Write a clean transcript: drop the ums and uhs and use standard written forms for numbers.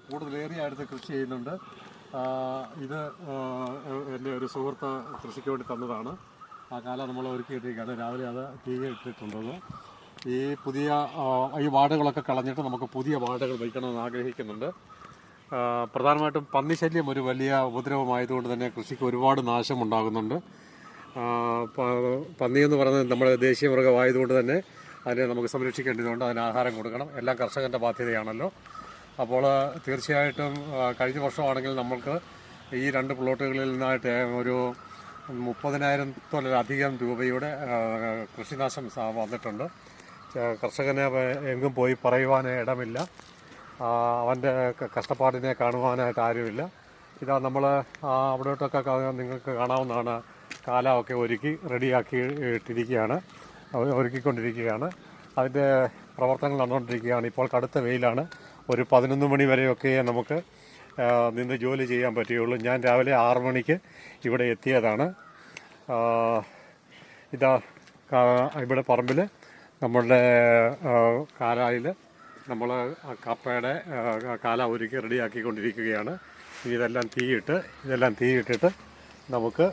കൂടുതലേറിയായിട്ട് കൃഷി ചെയ്യുന്നുണ്ട്. ഇത് എൻ്റെ ഒരു സുഹൃത്ത് കൃഷിക്ക് വേണ്ടി തന്നതാണ്. ആ കാല നമ്മൾ ഒരുക്കിയിട്ടിരിക്കുകയാണ്. രാവിലെ അത് തീ ഇട്ടിട്ടുണ്ടത്. ഈ പുതിയ ഈ വാഴകളൊക്കെ കളഞ്ഞിട്ട് നമുക്ക് പുതിയ വാഴകൾ വയ്ക്കണമെന്ന് ആഗ്രഹിക്കുന്നുണ്ട്. പ്രധാനമായിട്ടും പന്നിശല്യം ഒരു വലിയ ഉപദ്രവമായതുകൊണ്ട് തന്നെ കൃഷിക്ക് ഒരുപാട് നാശമുണ്ടാകുന്നുണ്ട്. പന്നി എന്ന് പറയുന്നത് നമ്മുടെ ദേശീയ മൃഗമായതുകൊണ്ട് തന്നെ അതിനെ നമുക്ക് സംരക്ഷിക്കേണ്ടതുകൊണ്ട് അതിന് ആഹാരം കൊടുക്കണം. എല്ലാം കർഷകൻ്റെ ബാധ്യതയാണല്ലോ. അപ്പോൾ തീർച്ചയായിട്ടും കഴിഞ്ഞ വർഷമാണെങ്കിൽ നമ്മൾക്ക് ഈ 2 പ്ലോട്ടുകളിൽ നിന്നായിട്ട് ഒരു 30,000-ത്തോളധികം രൂപയുടെ കൃഷിനാശം വന്നിട്ടുണ്ട്. കർഷകന് എങ്ങും പോയി പറയുവാൻ ഇടമില്ല. അവൻ്റെ കഷ്ടപ്പാടിനെ കാണുവാനായിട്ട് ആരുമില്ല. ഇതാ നമ്മൾ അവിടോട്ടൊക്കെ നിങ്ങൾക്ക് കാണാവുന്നതാണ്. കാലമൊക്കെ ഒരുക്കി റെഡിയാക്കി ഇട്ടിരിക്കുകയാണ്, ഒരുക്കിക്കൊണ്ടിരിക്കുകയാണ്. അതിൻ്റെ പ്രവർത്തനങ്ങൾ നടന്നുകൊണ്ടിരിക്കുകയാണ്. ഇപ്പോൾ കടുത്ത വെയിലാണ്. ഒരു 11 മണി വരെയൊക്കെ നമുക്ക് നിന്ന് ജോലി ചെയ്യാൻ പറ്റുകയുള്ളൂ. ഞാൻ രാവിലെ 6 മണിക്ക് ഇവിടെ എത്തിയതാണ്. ഇതാ ഇവിടെ പറമ്പിൽ നമ്മളുടെ കാലായിൽ നമ്മൾ കപ്പയുടെ കാല ഒരുക്കി റെഡിയാക്കിക്കൊണ്ടിരിക്കുകയാണ്. ഇതെല്ലാം തീയിട്ടിട്ട് നമുക്ക്